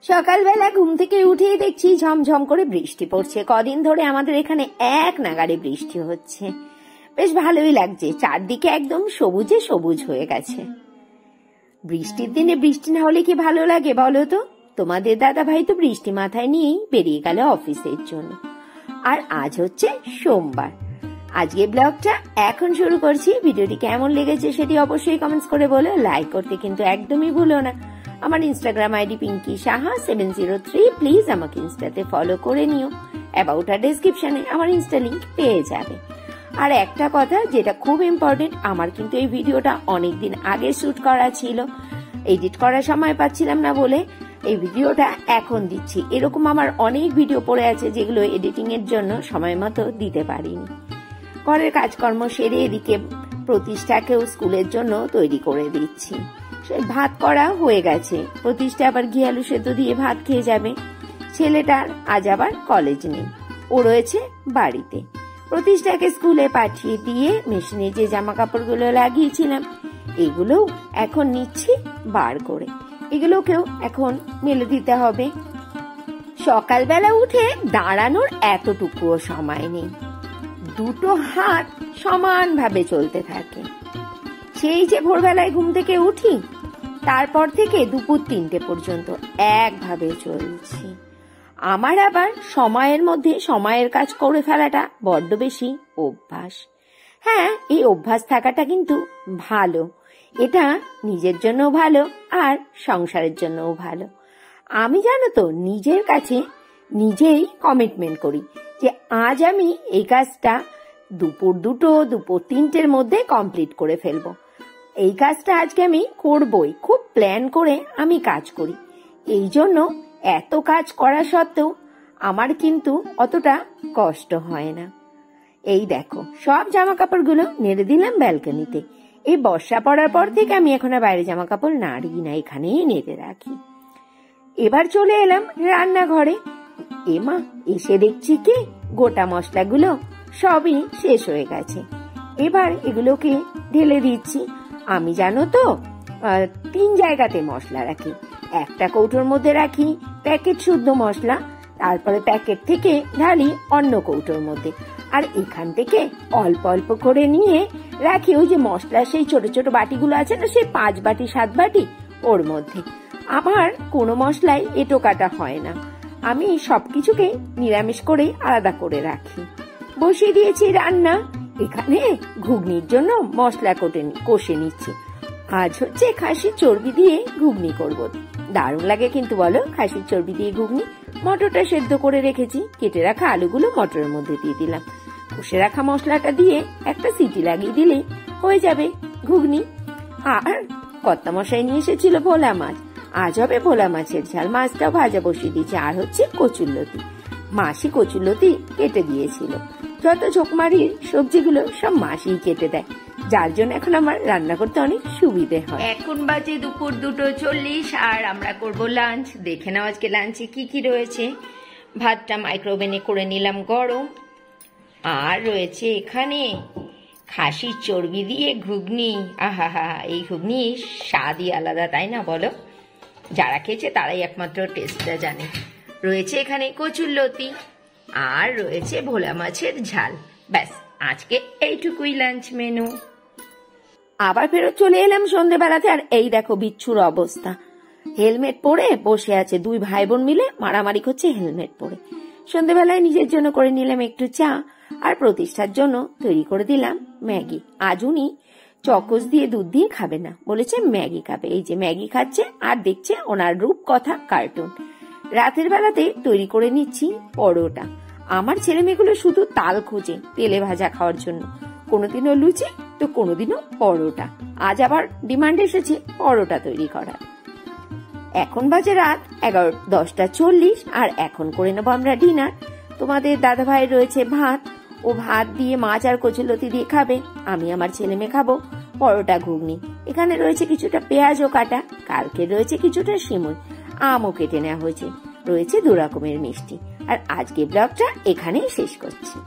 সকালবেলা ঘুম থেকে উঠেই দেখছি ঝমঝম করে বৃষ্টি পড়ছে। কদিন ধরে আমাদের এখানে এক নাগাড়ে বৃষ্টি হচ্ছে, বেশ ভালোই লাগছে। চারদিকে একদম সবুজে সবুজ হয়ে গেছে। বৃষ্টির দিনে বৃষ্টি না হলে কি ভালো লাগে বলো তো? তোমাদের দাদা ভাই তো বৃষ্টি মাথায় নিয়েই বেরিয়ে গেল অফিসের জন্য। আর আজ হচ্ছে সোমবার। আজকে ব্লগটা এখন শুরু করছি। ভিডিওটি কেমন লেগেছে সেটি অবশ্যই কমেন্টস করে বলো। লাইক করতে কিন্তু একদমই ভুলো না। আমার Instagram ID Pinky Saha 703, please আমাকে ইনস্টাতে ফলো করে নিও। অ্যাবাউট আর ডেসক্রিপশনে আমার ইনস্টা লিঙ্ক পেয়ে যাবে। আর একটা কথা যেটা খুব ইম্পর্টেন্ট, আমার কিন্তু এই ভিডিওটা অনেকদিন আগে শুট করা ছিল, এডিট করার সময় পাচ্ছিলাম না বলে এই ভিডিওটা এখন দিচ্ছি। এরকম আমার অনেক ভিডিও পড়ে আছে যেগুলো এডিটিং এর জন্য সময় মতো দিতে পারিনি। ঘরের কাজকর্ম সেরে এদিকে প্রতিষ্ঠাকেও স্কুলের জন্য তৈরি করে দিচ্ছি। ভাত করা হয়ে গেছে, প্রতিষ্ঠা আবার ঘি আলু সেদ্ধ দিয়ে ভাত খেয়ে যাবে। ছেলেটার আজ আবার কলেজ নেই, ও রয়েছে বাড়িতে। প্রতিষ্ঠাকে স্কুলে পাঠিয়ে দিয়ে মেশিনে যে জামা কাপড়গুলো লাগিয়েছিলাম এগুলো এখন নিচ্ছি বার করে, এগুলোকেও এখন মেলে দিতে হবে। সকালবেলা উঠে দাঁড়ানোর এতটুকুও সময় নেই, দুটো হাত সমানভাবে চলতে থাকে। সেই যে ভোরবেলায় ঘুম থেকে উঠি তারপর থেকে দুপুর 3টে পর্যন্ত একভাবে চলছি। আমার আবার সময়ের মধ্যে সময়ের কাজ করে ফেলাটা বড্ড বেশি অভ্যাস। হ্যাঁ, এই অভ্যাস থাকাটা কিন্তু ভালো। এটা নিজের জন্য ভালো আর সংসারের জন্যও ভালো। আমি জানো তো নিজের কাছে নিজেই কমিটমেন্ট করি যে আজ আমি এই কাজটা দুপুর 2টো, দুপুর 3টের মধ্যে কমপ্লিট করে ফেলবো। এই কাজটা আজকে আমি করবই, খুব প্ল্যান করে আমি কাজ করি। এই জন্য এত কাজ করা সত্ত্বেও আমার কিন্তু অতটা কষ্ট হয় না। এই দেখো সব জামা কাপড়গুলো নেড়ে দিলাম ব্যালকনিতে। এই বর্ষা পড়ার পর থেকে আমি এখন আর বাইরে জামা কাপড় নাড়ি না, এখানেই নেড়ে রাখি। এবার চলে এলাম রান্নাঘরে। এমা, এসে দেখছি কি গোটা মশলাগুলো সবই শেষ হয়ে গেছে। এবার এগুলোকে ঢেলে দিচ্ছি। আমি জানো তো 3 জায়গাতে মশলা রাখি। একটা কৌটোর মধ্যে রাখি প্যাকেট শুদ্ধ মশলা, তারপরে প্যাকেট থেকে ঢালি অন্য কৌটোর মধ্যে, আর এখান থেকে অল্প অল্প করে নিয়ে রাখি ওই যে মশলা সেই ছোট ছোট বাটিগুলো আছে না, সেই 5 বাটি 7 বাটি, ওর মধ্যে। আমার কোনো মশলাই এটো কাটা হয় না, আমি সবকিছুকে নিরামিষ করে আলাদা করে রাখি। বসিয়ে দিয়েছি রান্না। এখানে ঘুগনির জন্য মশলা কষে নিচ্ছি। আজ হচ্ছে খাসির চর্বি দিয়ে ঘুগনি করব। দারুণ লাগে কিন্তু বলো খাসির চর্বি দিয়ে ঘুগনি। মটরটা সেদ্ধ করে রেখেছি, কেটে রাখা আলুগুলো মটরের মধ্যে দিয়ে দিলাম। কষে রাখা মশলাটা দিয়ে একটা সিটি লাগিয়ে দিলেই হয়ে যাবে ঘুগনি। আর কর্তা মশাই নিয়ে এসেছিল ভোলা মাছ, আজ হবে ভোলা মাছের ঝাল। মাছটাও ভাজা বসিয়ে দিয়েছি। আর হচ্ছে কচুরলতি, মাসি কচুরলতি কেটে দিয়েছিল। যত ঝোঁকমারির সবজিগুলো সব মাসিই কেটে দেয়, যার জন্য এখন আমার রান্না করতে অনেক সুবিধে হয়। এখন বাজে দুপুর 2:40 আর আমরা করব লাঞ্চ। দেখে নাও আজকে লাঞ্চে কি কি রয়েছে। ভাতটা মাইক্রোওভেনে করে নিলাম গরম, আর রয়েছে এখানে খাসির চর্বি দিয়ে ঘুগনি। আহা, এই ঘুগনি স্বাদই আলাদা, তাই না বলো? যারা খেয়েছে তারাই একমাত্র টেস্টটা জানে। রয়েছে এখানে কচুরলতি, আর রয়েছে ভোলা মাছের ঝাল। ব্যাস, আজকে এইটুকুই লাঞ্চ মেনু। আবার ফেরত চলে এলাম সন্ধ্যেবেলাতে। আর এই দেখো বিচ্ছুর অবস্থা, হেলমেট পরে বসে আছে। 2 ভাই বোন মিলে মারামারি করছে হেলমেট পরে। সন্ধ্যেবেলায় নিজের জন্য করে নিলাম একটু চা, আর প্রতিষ্ঠার জন্য তৈরি করে দিলাম ম্যাগি। আজ উনি চকোস দিয়ে দুধ দিয়ে খাবে না, বলেছে ম্যাগি খাবে। এই যে ম্যাগি খাচ্ছে আর দেখছে ওনার রূপকথা কার্টুন। রাতের বেলাতে তৈরি করে নিচ্ছি পরোটা। আমার ছেলে মেয়েগুলো শুধু তাল খোঁজে তেলে ভাজা খাওয়ার জন্য, কোনোদিনও লুচি তো কোনোদিনও পরোটা। আজ আবার ডিমান্ড এসেছে পরোটা তৈরি করার। এখন বাজে রাত 10:40 আর এখন করে নেবো আমরা ডিনার। তোমাদের দাদা ভাই রয়েছে ভাত, ও ভাত দিয়ে মাছ আর কচুরলতি দিয়ে খাবে। আমি আমার ছেলে মেয়ে খাবো পরোটা ঘুগনি। এখানে রয়েছে কিছুটা পেঁয়াজও কাটা, কালকে রয়েছে কিছুটা শিমুই, আমও কেটে নেওয়া হয়েছে, রয়েছে 2 রকমের মিষ্টি। আর আজকে ব্লগটা এখানেই শেষ করছি।